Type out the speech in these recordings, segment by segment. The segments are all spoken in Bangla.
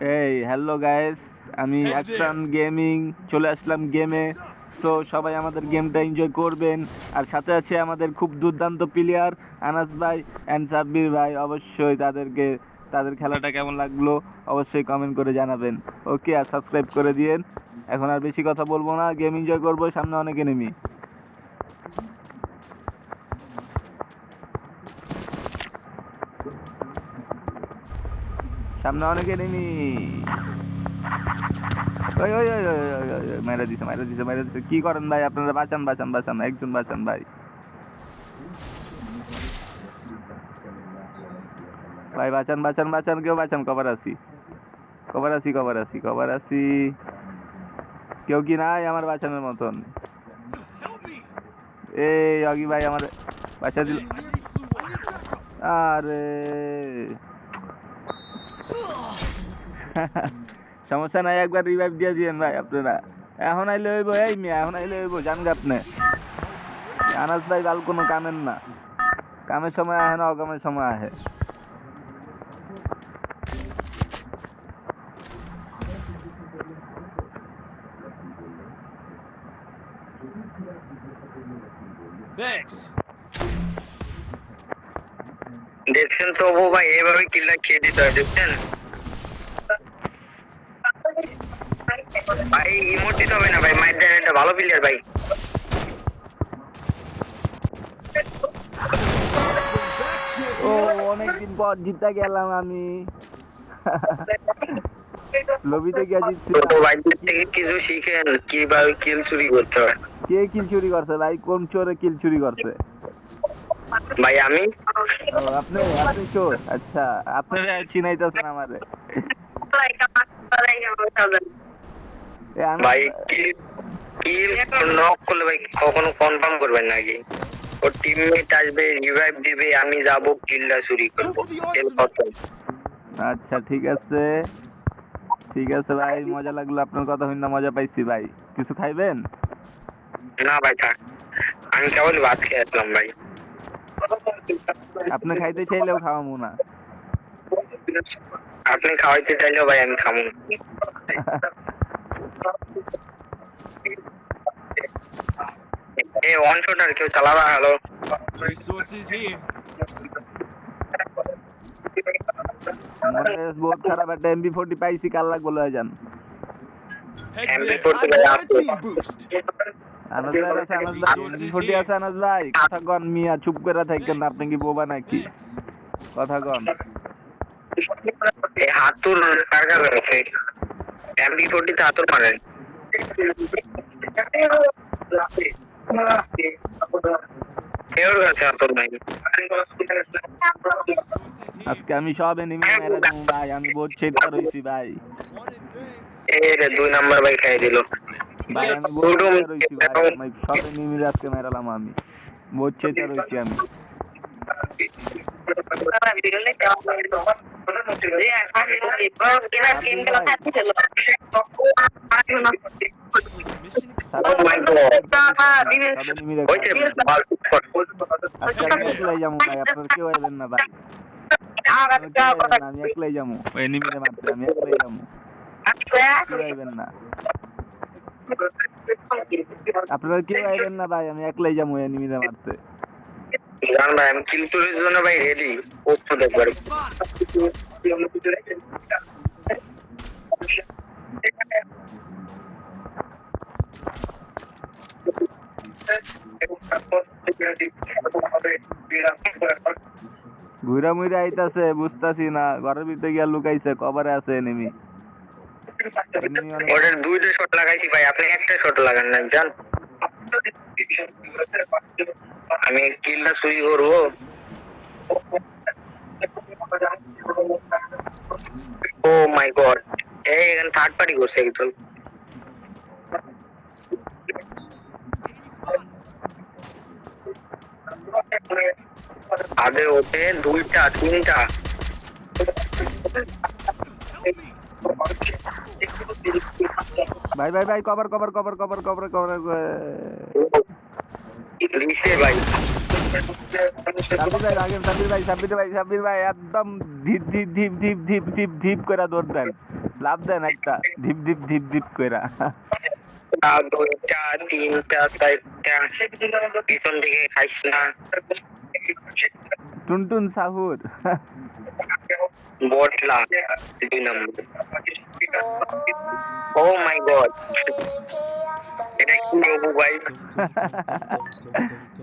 এই হ্যালো গাইস, আমি অ্যাকশন গেমিং চলে আসলাম গেমে। সো সবাই আমাদের গেমটা এনজয় করবেন। আর সাথে আছে আমাদের খুব দুর্দান্ত প্লেয়ার আনাস ভাই অ্যান্ড সাব্বির ভাই। অবশ্যই তাদের খেলাটা কেমন লাগলো অবশ্যই কমেন্ট করে জানাবেন। ওকে, আর সাবস্ক্রাইব করে দিয়েন। এখন আর বেশি কথা বলবো না, গেম এনজয় করবো। সামনে অনেক এনিমি, সামনে অনেক এনিমি। ওই ওই ওই ওই ওই ওই ওই, মাইরা দিছে। কি করেন ভাই আপনারা? বাঁচান, একজন বাঁচান ভাই। ভাই বাঁচান, কেউ বাঁচান। কভার আছি। কেউ কি নাই আমার বাঁচানোর মতন? এই অগি ভাই আমার বাঁচা দিল। আরে সমস্যা নাই, একবার রিভাইভ দিয়ে দিয়েন ভাই আপনারা। এখন আইলে হইব, এই মিয়া এখন আইলে হইব, জান গা আপনি। আনাস ভাই বাল কোনো কামের না, কামের সময় আহে না, অকামের সময় আহে। দেখছেন তো ও ভাই, এভাবে কিল্লা খেয়ে দিতে হয়, দেখছেন ভাই। ইমোট দিতে হবে না ভাই, মাইর দেন, একটা ভালো প্লেয়ার ভাই। ও অনেকদিন পর জিতে গেলাম আমি। লবিতে গিয়ে জিতছি ভাই থেকে কিছু শিখেন কিভাবে কিল চুরি করতে হয়। কে কিল চুরি করছে ভাই? কোন চোরে কিল চুরি করছে ভাই আমি ও আপনি চোর? আচ্ছা, আপনারা চিনাইতেছেন আমারে। ভাই কিল কিল নক করলে ভাই কখনো কনফার্ম করবেন নাকি? ওর টিমমেট আসবে, রিভাইভ দিবে, আমি যাব কিলটা চুরি করবো। আচ্ছা ঠিক আছে ভাই, মজা লাগলো আপনার কথা শুনে, মজা পাইছি ভাই। কিছু খাইবেন? না ভাই থাক, আমি কেবল ভাত খেয়ে আসলাম ভাই। আপনি খাইতে চাইলেও খাওয়াবো না। আপনি খাওয়াইতে চাইলেও ভাই আমি খাবো। এ ওয়ান শট আর কেউ চালাবা? Hello, Resources here. মনে বহুত খারাপ, একটা MP40 পাইছি, কাল লাগবো লয়ে যান। Head MP40 there. I ভাই want a আছে। team boost. আনাস ভাই আছে, MP40 আছে আনাস ভাই? কথা কন মিয়া, চুপ করে থাকেন, আপনি কি বোবা নাকি? কথা কন। এই হাতুর কার কার আছে? MP40 তে হাতুর মারেন। কেউর কাছে হাতুর নাই। Resources here. আজকে আমি সব এনিমি মেরে দেবো ভাই, আমি বহুত চেষ্টা রইছি ভাই। Wanted things. এই রে 2 নাম্বার ভাই খাই দিল ভাই আমি বহুত চেষ্টা রইছি ভাই, আমি সব এনিমি আজকে মেরালাম আমি, বহুত চেষ্টা রইছি আমি। Mission Oh my God. সব এনিমি ওইছে আজকে আমি একলাই যাবো ভাই, আপনার কেউ আইবেন না ভাই। আপনারা কেউ আইবেন না, আমি একলাই যাবো ওই এনিমিরে মারতে, আমি একলাই যাবো, কেউ আইবেন না। আপনারা কেউ আইবেন না ভাই, আমি একলাই যাবো এনিমিরে মারতে। জান ভাই, আমি কিল চুরির জন্য ভাই রেডি, প্রস্তুত একবার। ঘুরা মুইরা আইতাছে, বুঝতাছি না, ঘরের ভিতরে গিয়া লুকাইছে, কভারে আছে এনিমি। ওটার 2টা শট লাগাইছি ভাই, আপনি একটা শট লাগান না জান। আমি কিলটা চুরি করবো। ও মাই গড, এই এখানে থার্ড পার্টি করছে একজন। আগে ওঠে 2টা 3টা। ভাই কভার লিসে ভাই সাব্বির ভাই আগে, সাব্বির ভাই একদম ধীপ ধীপ ধীপ ধীপ ধীপ ধীপ ধীপ করে দৌড় দেন, লাভ দেন একটা ধীপ ধীপ ধীপ ধীপ করে। দুইটা তিনটা চারটা পিছন দিকে খাইস না। টুনটুন সাহুর। বটলা 2 নম্বর। ও মাই গড, এটা কি বাবু ভাই?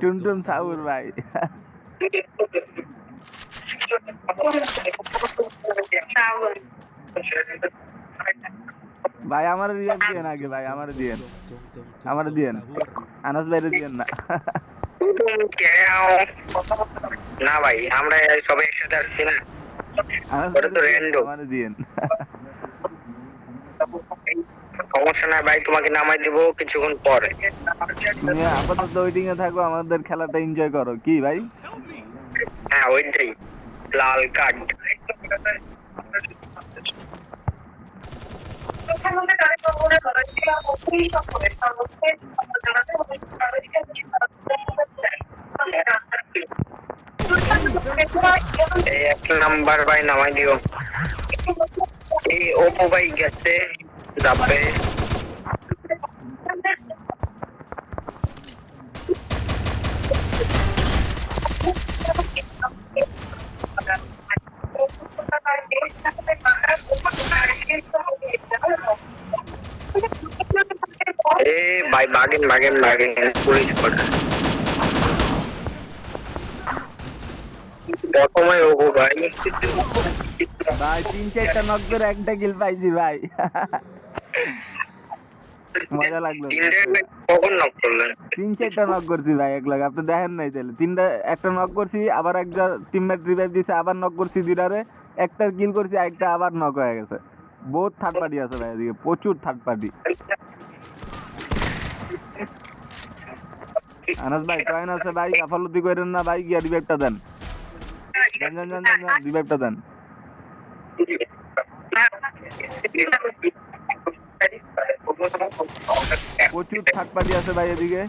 টুনটুন সাহুর ভাই। ভাই আমার রিয়াক দিয়েন আগে, ভাই আমার দিয়েন, আমার দিয়েন, আনাস ভাইরে দিয়েন না। না ভাই, আমরা সবাই একসাথে আসছি না, আনাস ওটা তো random। আমার দিয়েন। সমস্যা নাই ভাই, তোমাকে নামাই দেবো কিছুক্ষণ পরে। তুমি আপাতত ওয়েটিং এ থাকো, আমাদের খেলাটা এনজয় করো, কি ভাই? Help me. হ্যাঁ ওইটাই, লাল কার্ড। এই 1 নাম্বার ভাই নামাই দিও। এই ওপো ভাই গেছে, যাবে। এ ভাই বাগেন পুলিশ করে প্রথমে ওপো ভাই। ভাই 3-4টা নক করে একটা কিল পাইছি ভাই। মজা লাগলো। কখন নক করলেন? 3-4টা নক করছি ভাই এক লাগে, আপনি দেখেন নাই তাহলে? একটা নক করছি, আবার একটা টিমমেট রিভাইভ দিছে, আবার নক করছি দুইটারে, একটা কিল করছি, একটা আবার নক হয়ে গেছে। বহুত থার্ড পার্টি আছে ভাই এদিকে, প্রচুর থার্ড পার্টি। আনাস ভাই কয়েন আছে ভাই, গাফালতি করেন না ভাই, গিয়া রিভাইভটা দেন, রিভাইভটা দেন। প্রচুর থার্ড পার্টি আছে ভাই এদিকে,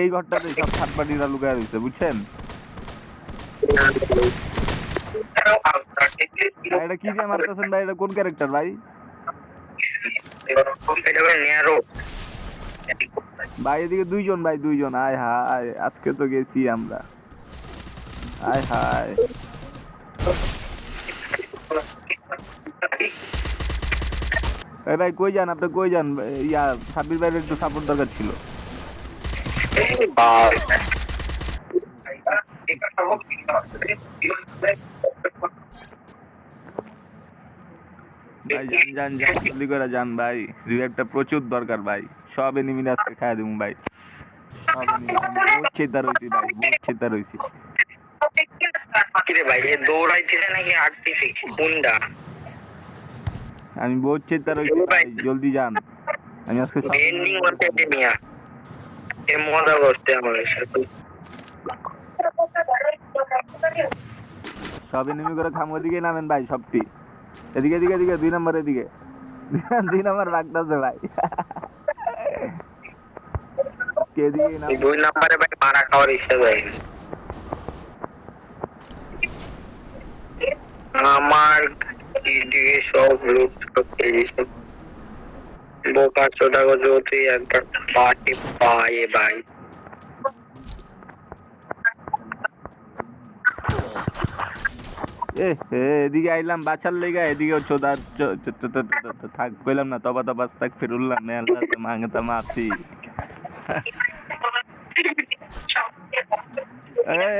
এই ঘরটাতে সব থার্ড পার্টিরা লুকায় রয়েছে, বুঝছেন? ভাই এটা কি যে মারতেছেন ভাই, এটা কোন ক্যারেক্টার ভাই? ভাই এদিকে দুইজন ভাই, দুইজন। আয় হায়, আজকে তো গেছি আমরা। আয় হায়, এই ভাই কই যান আপনি, কই যান? ইয়া সাব্বির ভাইয়ের একটু সাপোর্ট দরকার ছিল। ভাই যান জলদি করে যান ভাই, রিভাইভটা প্রচুর দরকার ভাই, সব এনিমি আজকে খাইয়া দিমু ভাই, সব এনিমি। বহুত চিন্তা রইছি ভাই, বহুত চিন্তা রইছি। কিরে ভাই, এ দৌড়াইতেছে নাকি হাঁটতেছে কোনটা? আমি বহুত চিন্তা রইছি ভাই, জলদি যান। আমি আজকে এন্ডিং করতে নিয়া এ মজা করতে আমার সাথে। সব এনিমি করে খামো, দিকে নামেন ভাই সবটি। এদিকে এদিকে এদিকে 2 নম্বর, এদিকে 2 নম্বর রাখতেছে ভাই। কে দিকে নাম? 2 নম্বরে ভাই মারা খাওয়ার ইচ্ছা যায়। আমার দিদিকে সব লুট করতে দিয়েছে। বোকা চোদা গো, যদি একবার পার্টি পায়ে ভাই। এদিকে আইলাম বাঁচার লেগা, এদিকে চোদার থাক কইলাম না, তবা তবা থাক ফিরুল্লাম না, আল্লাহ তো মাঙ্গতা মাফি।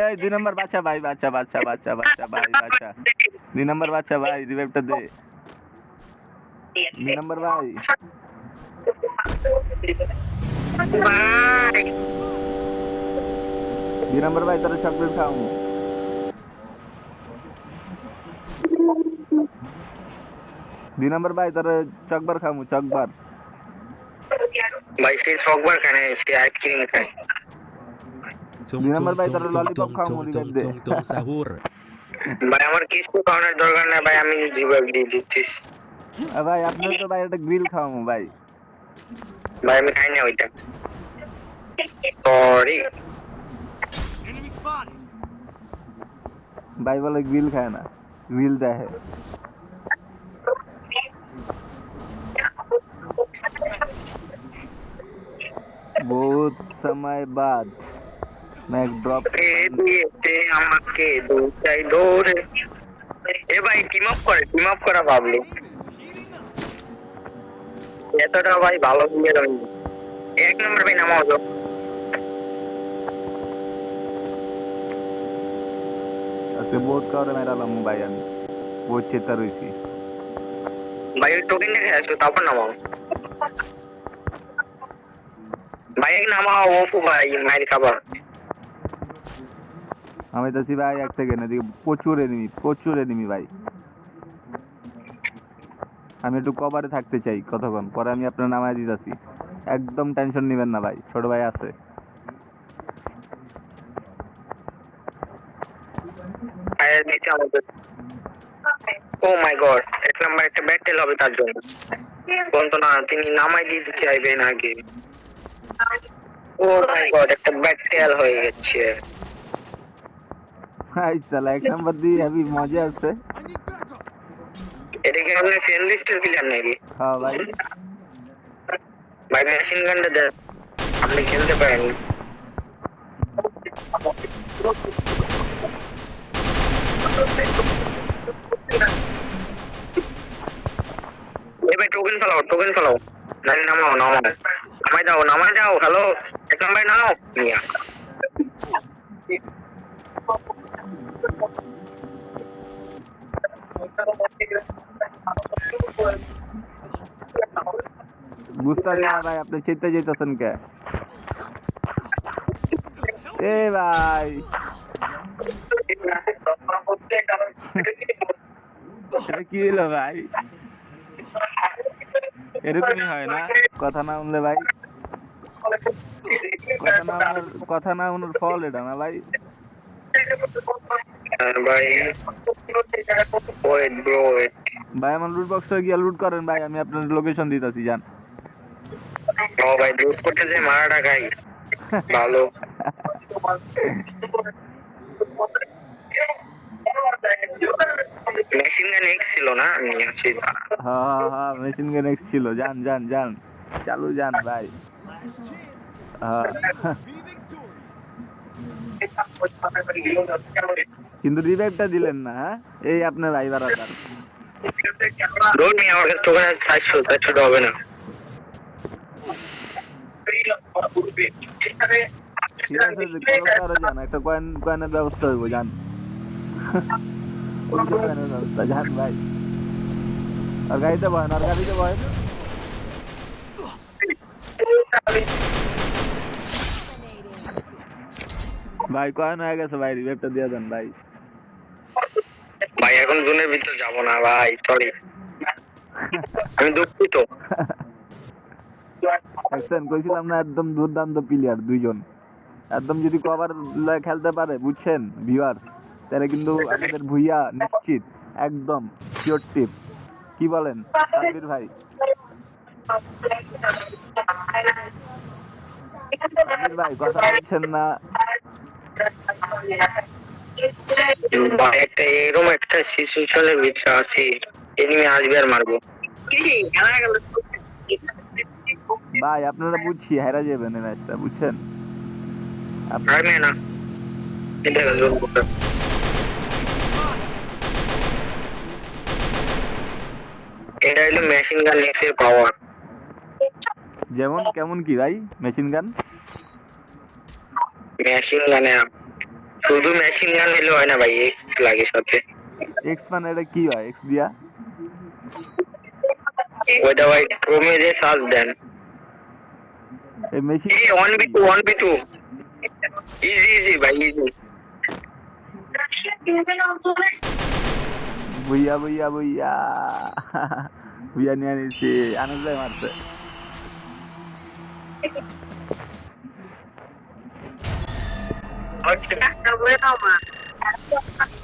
এই 2 নম্বর বাচ্চা ভাই, বাচ্চা ভাই, বাচ্চা 2 নম্বর বাচ্চা ভাই, রিভাইভটা দে 2 নম্বর ভাই। 2 নম্বর ভাই তোর চকলেট খাওয়াবো। 2 নম্বর ভাই তোর চকবার খামু, চকবার ভাই। সে চকবার খানে, সে আইসক্রিম খায়। 2 নম্বর ভাই তোর ললিপপ খামু, রিভাইভ দে। sahur. ভাই আমার কিছু খাওয়ানোর দরকার নাই ভাই, আমি রিভাইভ দিয়ে দিচ্ছি। ভাই আপনার তো ভাই একটা গ্রিল খাওয়ামু ভাই। ভাই আমি খাই না ওইটা, সরি। Enemy spotted. ভাই বলে গ্রিল খায় না, গ্রিল দেখে। বহুত সময় বাদ मैं ड्रॉप কে দিয়েছে আমাকে দুটাই ধরে। এ ভাই টিম আপ করা ভাবলো Game is heating up. এতটা ভাই ভালো প্লেয়ার আমি এক নম্বর ভাই নামাও তো আজকে বহুত কাউরে মেরালাম ভাই, আমি বহুত চেতা রয়েছি। ভাই ওই টোকেন দেখে আসো তারপর নামাও ভাই এক নামাও ওপো ভাই মাইর খাবার আমি তো ভাই এক সেকেন্ড, এদিকে প্রচুর এনিমি ভাই। আমি একটু কভারে থাকতে চাই কতক্ষণ পরে, আমি আপনার নামায় দিতেছি, একদম টেনশন নেবেন না ভাই, ছোট ভাই আছে। ফায়ার দিচ্ছে আমাদের ও মাই গড এক নাম্বার একটা ব্যাটেল হবে তার জন্য বলতো না তিনি নামাই দিয়ে দিতে চাইবেন আগে ও মাই গড একটা ব্যাটেল হয়ে গেছে ভাই চালা এক নাম্বার দিয়ে হেভি মজা আছে। I need backup. এটা কি আপনার ফ্রেন্ড লিস্টের প্লেয়ার নাকি হ্যাঁ ভাই, ভাই মেশিন গানটা দেন আপনি খেলতে পারেন এবার টোকেন ফেলাও নাকি নামাও নামাই দাও হ্যালো এক নাম্বার নামাও মিয়া বুঝতে পারি না ভাই, আপনি চেতে যেতেছেন কে? এ ভাই এটা কি হলো ভাই? এরকমই হয় না, কথা না শুনলে ভাই, কথা না শুনার ফল এটা না ভাই। ভাই ওয়েট ব্রো ওয়েট ভাই আমার লুট বক্সে গিয়ে লুট করেন ভাই, আমি আপনার লোকেশন দিতেছি, যান। ও ভাই লুট করতে যে মারাটা খাই ভালো মেশিন গান এক্স ছিল না আমি আছি হ্যাঁ মেশিন গান এক্স ছিল, যান চালু যান ভাই। Last chance. হ্যাঁ Be victorious. কিন্তু রিভাইভটা দিলেন না, হ্যাঁ? এই আপনার ভাই বারাদার। রোড নিয়ে আমার কাছে টোকেন 400 হবে না ঠিক আছে, যে কোনো কারো যান, একটা কয়েনের ব্যবস্থা হইব, যান। কয়েনের ব্যবস্থা, যান ভাই। আর গাড়িতে বহেন। ভাই কয়েন হয়ে গেছে ভাই, রিভাইভটা দিয়ে দেন ভাই। ভাই এখন জোনের ভিতর যাব না ভাই সরি আমি দুঃখিত দেখছেন, কইছিলাম না একদম দুর্দান্ত প্লেয়ার দুইজন, একদম যদি কভার খেলতে পারে বুঝছেন ভিউয়ার, তাহলে কিন্তু আমাদের ভুইয়া নিশ্চিত, একদম শিওর টিপ। কি বলেন সাব্বির ভাই? সাব্বির ভাই কথা বলছেন না? ভাই একটা এরকম একটা সিচুয়েশনের ভিতরে আছি এনিমি আসবে আর মারবো ভাই আপনারা বুঝছি হেরা যাবেন এই ম্যাচটা, বুঝছেন? পারবে না এটা জোর করতে এটা হলো মেশিন গান এক্সের পাওয়ার যেমন কেমন কি ভাই মেশিন গান? মেশিন গানে শুধু মেশিন গান হলে হয় না ভাই এক্স লাগে সাথে এক্স মানে এটা কি হয়? এক্স দিয়া ওইটা ভাই ক্রোমে যে সার্চ দেন এই মেশিন 1v2 ইজি ভাই ইজি বুইয়া নিয়ে নিয়েছি, আনন্দ মারছে। Okay.